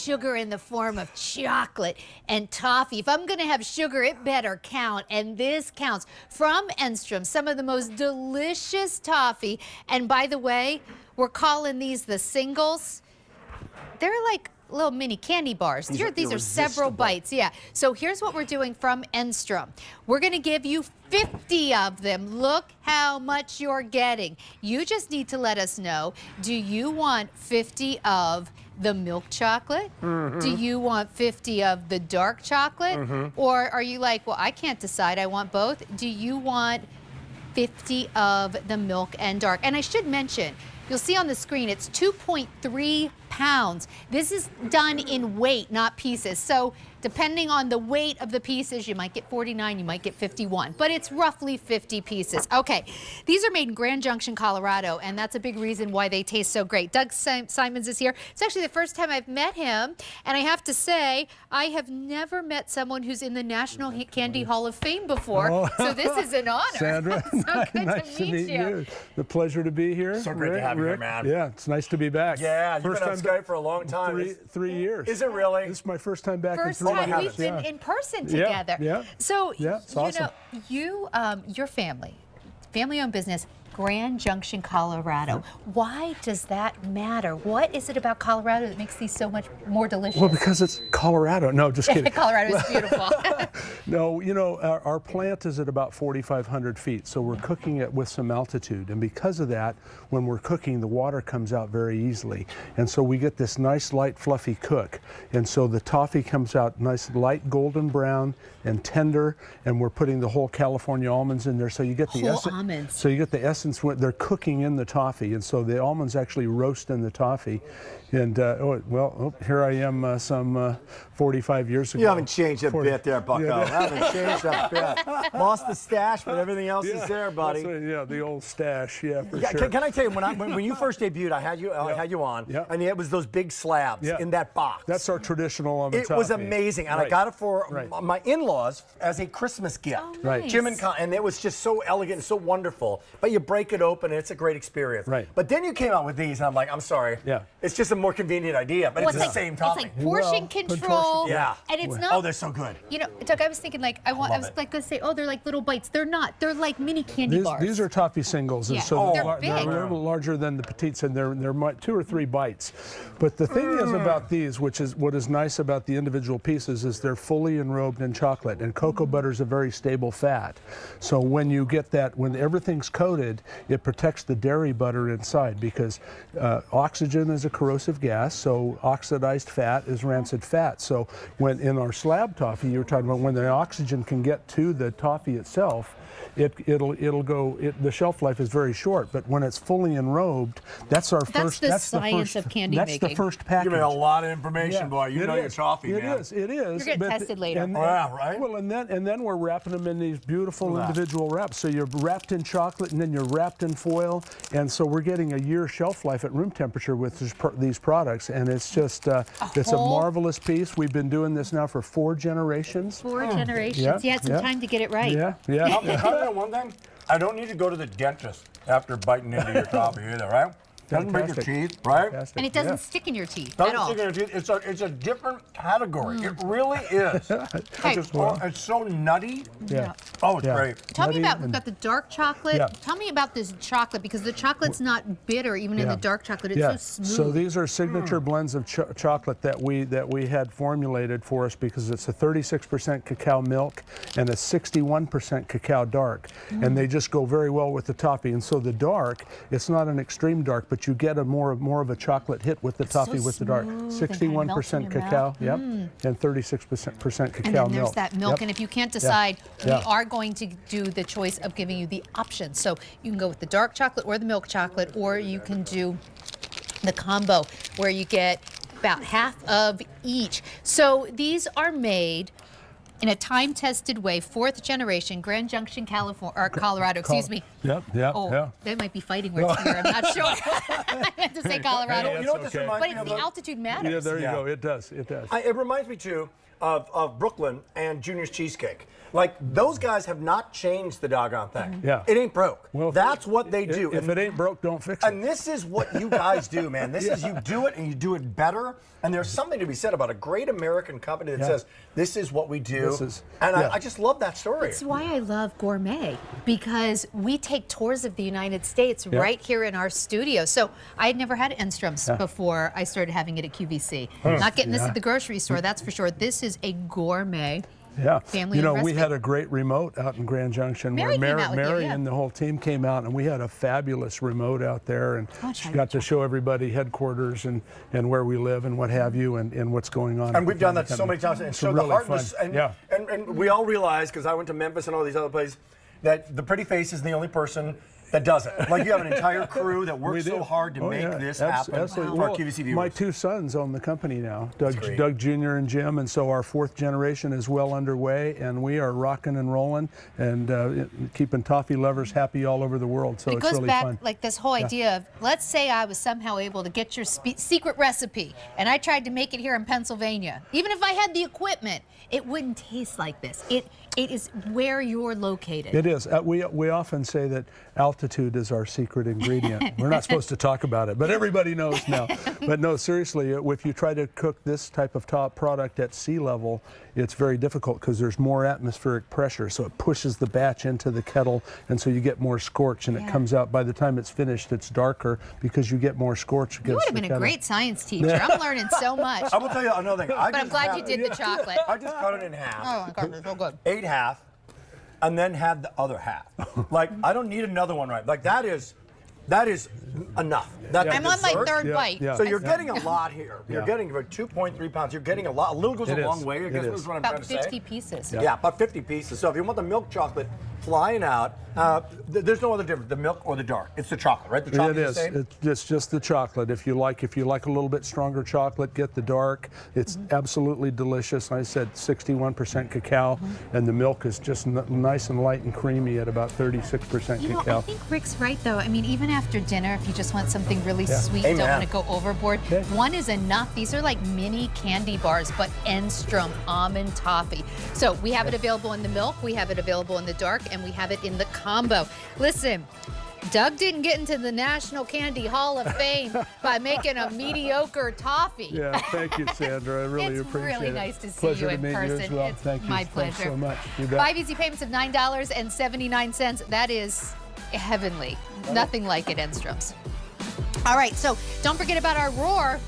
sugar in the form of chocolate and toffee. If I'm going to have sugar, it better count, and this counts. From Enstrom, some of the most delicious toffee. And by the way, we're calling these the singles. They're like little mini candy bars. These are several bites. Yeah. So here's what we're doing from Enstrom. We're going to give you 50 of them. Look how much you're getting. You just need to let us know, do you want 50 of the milk chocolate? Do you want 50 of the dark chocolate? Or are you like, well, I can't decide. I want both. Do you want 50 of the milk and dark? And I should mention, you'll see on the screen, it's 2.3 pounds. This is done in weight, not pieces. So depending on the weight of the pieces, you might get 49, you might get 51, but it's roughly 50 pieces. Okay, these are made in Grand Junction, Colorado, and that's a big reason why they taste so great. Doug Simons is here. It's actually the first time I've met him, and I have to say, I have never met someone who's in the National Candy Hall of Fame before, so this is an honor. Sandra, so good nice to meet you. The pleasure to be here. So great to have you here, man. Yeah, it's nice to be back. Yeah, you've been on Skype for a long time. Three years. Is it really? This is my first time back in 3 years. First time we've been in person together. Yeah. So, it's awesome. Your family-owned business, Grand Junction, Colorado. Why does that matter? What is it about Colorado that makes these so much more delicious? Well, because it's Colorado. No, just kidding. Colorado is beautiful. No, you know, our plant is at about 4,500 feet, so we're cooking it with some altitude. And because of that, when we're cooking, the water comes out very easily. And so we get this nice, light, fluffy cook. And so the toffee comes out nice, light, golden brown and tender. And we're putting the whole California almonds in there. So you get the almonds. So you get the essence when they're cooking in the toffee. And so the almonds actually roast in the toffee. And, here I am some 45 years ago. You haven't changed a bit there, Bucko. Yeah. Haven't changed a bit. Lost the stash, but everything else is there, buddy. The old stash, for sure. Can I tell you, when you first debuted, I had you on, and it was those big slabs in that box. That's our traditional almond toffee. It was amazing, and I got it for my in-laws as a Christmas gift. Oh, nice. Jim and it was just so elegant and so wonderful. But you break it open, and it's a great experience. Right. But then you came out with these, and I'm like, I'm sorry. Yeah. It's just a more convenient idea, but it's the same topping. It's like portion control. Yeah. And it's not. Oh, they're so good. You know, Doug, I was thinking I was like going to say, oh, they're like little bites. They're not. They're like mini candy bars. These are toffee singles, and so they're they're a little larger than the petites, and they're 2 or 3 bites. But the thing is about these, which is what is nice about the individual pieces, is they're fully enrobed in chocolate, and cocoa butter is a very stable fat. So when you get that, when everything's coated, it protects the dairy butter inside, because oxygen is a corrosive gas, so oxidized fat is rancid fat. So when in our slab toffee, you're talking about when the oxygen can get to the toffee itself, the shelf life is very short, but when it's fully enrobed, that's the science of candy making. That's the first package. You made a lot of information, boy. You know your toffee, man. It is. You're getting tested later. Right? Well, and then we're wrapping them in these beautiful individual wraps. So you're wrapped in chocolate, and then you're wrapped in foil, and so we're getting a year shelf life at room temperature with these products, and it's just it's a marvelous piece. We've been doing this now for 4 generations. 4 generations. You had some time to get it right. Yeah. One thing, I don't need to go to the dentist after biting into your toffee either, right? Doesn't break your teeth, right? Fantastic. And it doesn't stick in your teeth at all. Doesn't stick in your teeth. It's a different category. It really is. It's so nutty. Yeah. Oh, it's great. Tell me about, we've got the dark chocolate. Yeah. Tell me about this chocolate, because the chocolate's not bitter even in the dark chocolate. It's so smooth. So these are signature blends of chocolate that we had formulated for us, because it's a 36% cacao milk and a 61% cacao dark, and they just go very well with the toffee. And so the dark, it's not an extreme dark, but you get a more of a chocolate hit with the toffee with the dark. 61% cacao, and 36% cacao and then milk. there's that milk, and if you can't decide, we are going to do the choice of giving you the option. So you can go with the dark chocolate or the milk chocolate, or you can do the combo where you get about half of each. So these are made in a time-tested way, 4th generation, Grand Junction, Colorado, Yep, yep, Oh, yeah. they might be fighting words here. I'm not sure. I meant to say Colorado. You know what this okay. reminds But me it's of? the altitude matters. Yeah, there you Yeah. go. It does. It does. It reminds me too of Brooklyn and Junior's Cheesecake. Like those guys have not changed the doggone thing. Yeah. It ain't broke. Well, That's what they do. If it ain't broke, don't fix it. And this is what you guys do, man. This is you do it and you do it better. And there's something to be said about a great American company that says, this is what we do. And I just love that story. That's why I love Gourmet, because we take tours of the United States right here in our studio. So I had never had Enstroms before I started having it at QVC. Not getting this at the grocery store, that's for sure. This is a gourmet. Yeah, family you know, recipe. we had a great remote out in Grand Junction Mary where came out with you, Mary yeah. and the whole team came out, and we had a fabulous remote out there, and she got to show everybody headquarters and where we live and what have you, and what's going on. And we've done that so many times, and so really the heart fun. and we all realize, because I went to Memphis and all these other places, that the pretty face is the only person that does it. Like you have an entire crew that works so hard to make this happen Absolutely. for our Well, QVC viewers. my two sons own the company now, Doug Jr. and Jim, and so our fourth generation is well underway, and we are rocking and rolling and keeping toffee lovers happy all over the world. So It it's goes really back fun. like this whole idea of, let's say I was somehow able to get your secret recipe and I tried to make it here in Pennsylvania. Even if I had the equipment, it wouldn't taste like this. It is where you're located. It is. We often say that altitude is our secret ingredient. We're not supposed to talk about it, but everybody knows now. But no, seriously, if you try to cook this type of top product at sea level, it's very difficult because there's more atmospheric pressure, so it pushes the batch into the kettle, and so you get more scorch, and it comes out, by the time it's finished, it's darker because you get more scorch. You would have been a great science teacher. I'm learning so much. I will tell you another thing. But I'm glad you did the chocolate. I just cut it in half. Oh my God, it's so good. Ate half, and then had the other half. Like I don't need another one, right? Like that is enough. That's I'm on my third bite. So you're getting a lot here. You're getting about 2.3 pounds. You're getting a lot. A little goes a long way. I guess is what I'm trying About to say. 50 pieces. Yeah, about 50 pieces. So if you want the milk chocolate flying out, there's no other difference, the milk or the dark. It's the chocolate, right? The chocolate It is the is. same? It's just the chocolate. If you like a little bit stronger chocolate, get the dark. It's absolutely delicious. I said 61% cacao, and the milk is just nice and light and creamy at about 36% You know, cacao. I think Rick's right though. I mean, even after dinner, if you just want something really sweet, Amen. don't want to go overboard, one is enough. These are like mini candy bars, but Enstrom Almond Toffee. So we have it available in the milk, we have it available in the dark, and we have it in the combo. Listen, Doug didn't get into the National Candy Hall of Fame by making a mediocre toffee. Yeah, thank you, Sandra. I really It's appreciate it. really nice to see Pleasure you to in meet person. You as well. It's Thank you. my Thanks pleasure. so much. You bet. 5 easy payments of $9.79. That is heavenly. Nothing like it, Enstrom's. All right, so don't forget about our roar.